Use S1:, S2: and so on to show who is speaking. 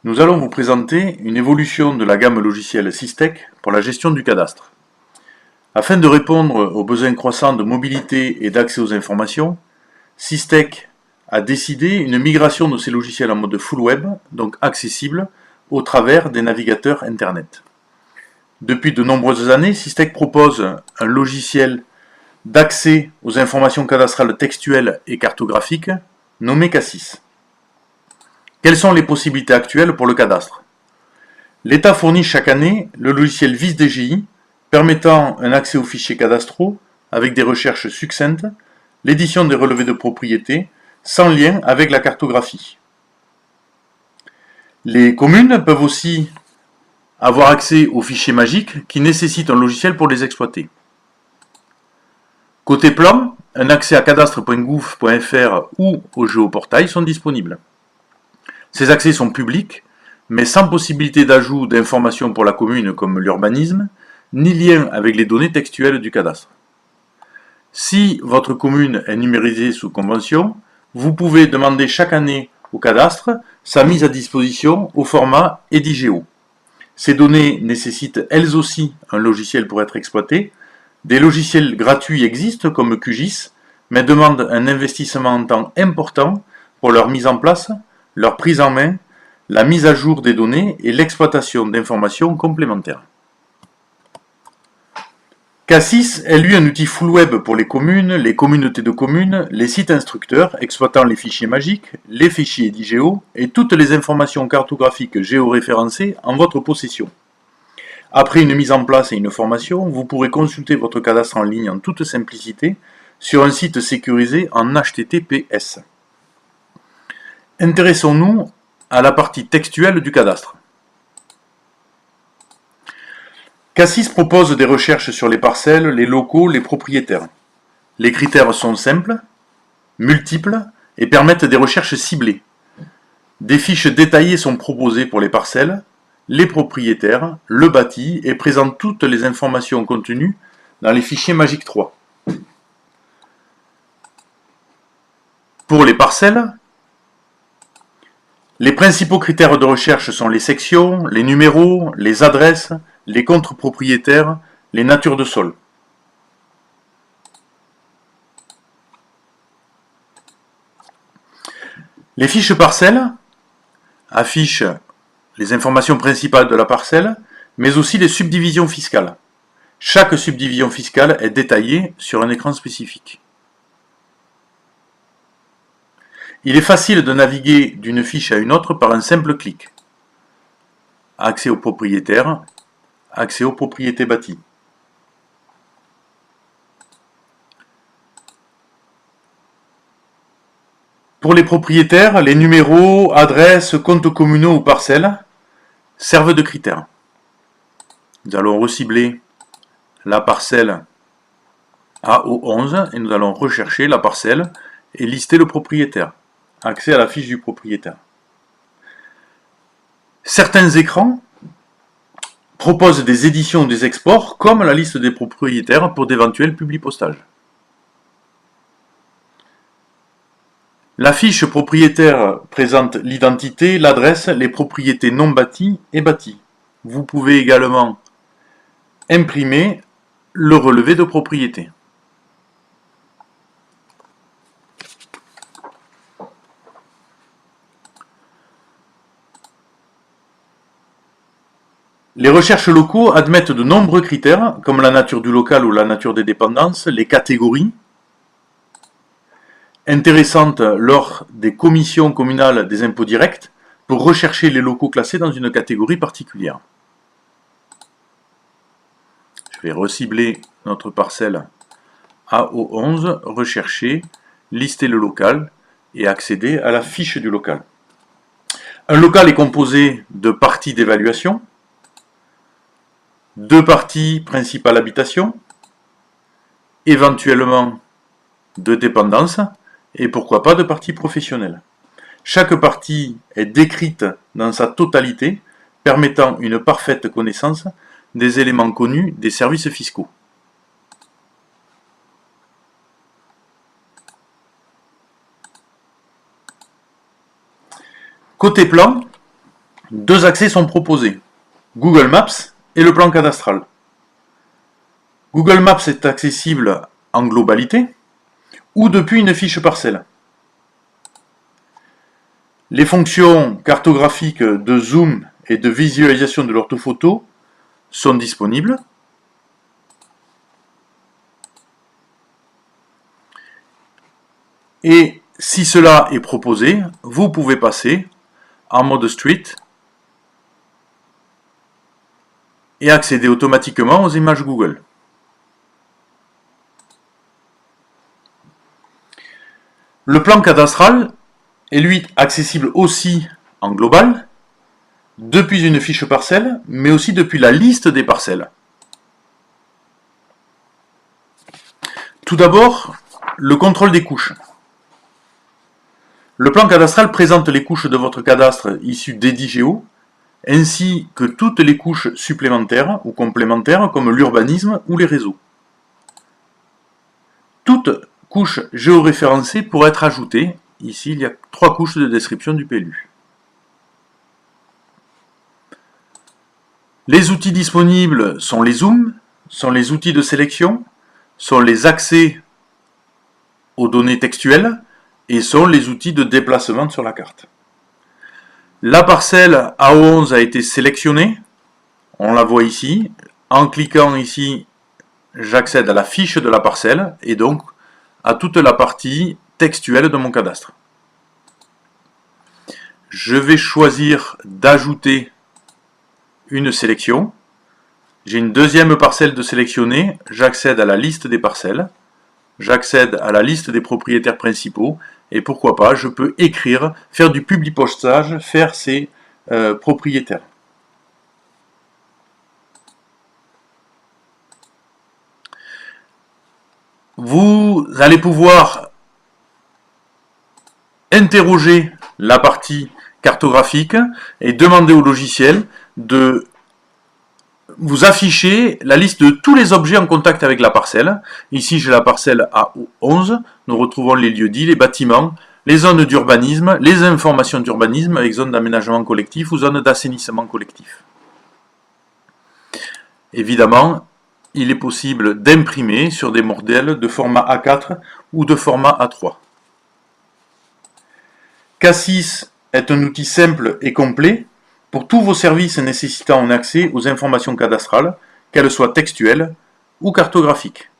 S1: Nous allons vous présenter une évolution de la gamme logicielle Systec pour la gestion du cadastre. Afin de répondre aux besoins croissants de mobilité et d'accès aux informations, Systec a décidé une migration de ses logiciels en mode full web, donc accessible, au travers des navigateurs Internet. Depuis de nombreuses années, Systec propose un logiciel d'accès aux informations cadastrales textuelles et cartographiques, nommé Cassis. Quelles sont les possibilités actuelles pour le cadastre? L'État fournit chaque année le logiciel VIS-DGI, permettant un accès aux fichiers cadastraux avec des recherches succinctes, l'édition des relevés de propriété, sans lien avec la cartographie. Les communes peuvent aussi avoir accès aux fichiers magiques qui nécessitent un logiciel pour les exploiter. Côté plan, un accès à cadastre.gouv.fr ou au géoportail sont disponibles. Ces accès sont publics, mais sans possibilité d'ajout d'informations pour la commune comme l'urbanisme, ni lien avec les données textuelles du cadastre. Si votre commune est numérisée sous convention, vous pouvez demander chaque année au cadastre sa mise à disposition au format EDIGEO. Ces données nécessitent elles aussi un logiciel pour être exploitées. Des logiciels gratuits existent comme QGIS, mais demandent un investissement en temps important pour leur mise en place, leur prise en main, la mise à jour des données et l'exploitation d'informations complémentaires. Cassis est lui un outil full web pour les communes, les communautés de communes, les sites instructeurs exploitant les fichiers magiques, les fichiers EDIGEO et toutes les informations cartographiques géoréférencées en votre possession. Après une mise en place et une formation, vous pourrez consulter votre cadastre en ligne en toute simplicité sur un site sécurisé en HTTPS. Intéressons-nous à la partie textuelle du cadastre. Cassis propose des recherches sur les parcelles, les locaux, les propriétaires. Les critères sont simples, multiples et permettent des recherches ciblées. Des fiches détaillées sont proposées pour les parcelles, les propriétaires, le bâti et présentent toutes les informations contenues dans les fichiers Magic 3. Pour les parcelles, les principaux critères de recherche sont les sections, les numéros, les adresses, les comptes propriétaires, les natures de sol. Les fiches parcelles affichent les informations principales de la parcelle, mais aussi les subdivisions fiscales. Chaque subdivision fiscale est détaillée sur un écran spécifique. Il est facile de naviguer d'une fiche à une autre par un simple clic. Accès aux propriétaires, accès aux propriétés bâties. Pour les propriétaires, les numéros, adresses, comptes communaux ou parcelles servent de critères. Nous allons recibler la parcelle AO11 et nous allons rechercher la parcelle et lister le propriétaire. Accès à la fiche du propriétaire. Certains écrans proposent des éditions ou des exports comme la liste des propriétaires pour d'éventuels publipostages. La fiche propriétaire présente l'identité, l'adresse, les propriétés non bâties et bâties. Vous pouvez également imprimer le relevé de propriété. Les recherches locaux admettent de nombreux critères, comme la nature du local ou la nature des dépendances, les catégories, intéressantes lors des commissions communales des impôts directs, pour rechercher les locaux classés dans une catégorie particulière. Je vais recibler notre parcelle AO11, rechercher, lister le local et accéder à la fiche du local. Un local est composé de parties d'évaluation, deux parties principales habitation, éventuellement de dépendance et pourquoi pas de parties professionnelles. Chaque partie est décrite dans sa totalité, permettant une parfaite connaissance des éléments connus des services fiscaux. Côté plan, Deux accès sont proposés, Google Maps et le plan cadastral. Google Maps est accessible en globalité ou depuis une fiche parcelle. Les fonctions cartographiques de zoom et de visualisation de l'orthophoto sont disponibles. Et si cela est proposé, vous pouvez passer en mode Street et accéder automatiquement aux images Google. Le plan cadastral est lui accessible aussi en global, depuis une fiche parcelle, mais aussi depuis la liste des parcelles. Tout d'abord, le contrôle des couches. Le plan cadastral présente les couches de votre cadastre issues d'Edigeo, ainsi que toutes les couches supplémentaires ou complémentaires comme l'urbanisme ou les réseaux. Toute couche géoréférencée pourrait être ajoutée. Ici, il y a 3 couches de description du PLU. Les outils disponibles sont les zooms, sont les outils de sélection, sont les accès aux données textuelles et sont les outils de déplacement sur la carte. La parcelle A11 a été sélectionnée, on la voit ici. En cliquant ici, j'accède à la fiche de la parcelle et donc à toute la partie textuelle de mon cadastre. Je vais choisir d'ajouter une sélection. J'ai une deuxième parcelle de sélectionner, j'accède à la liste des parcelles, j'accède à la liste des propriétaires principaux, et pourquoi pas, je peux écrire, faire du publipostage, faire ces propriétaires. Vous allez pouvoir interroger la partie cartographique et demander au logiciel de vous afficher la liste de tous les objets en contact avec la parcelle. Ici, j'ai la parcelle A11. Nous retrouvons les lieux-dits, les bâtiments, les zones d'urbanisme, les informations d'urbanisme avec zones d'aménagement collectif ou zones d'assainissement collectif. Évidemment, il est possible d'imprimer sur des modèles de format A4 ou de format A3. Cassis est un outil simple et complet pour tous vos services nécessitant un accès aux informations cadastrales, qu'elles soient textuelles ou cartographiques.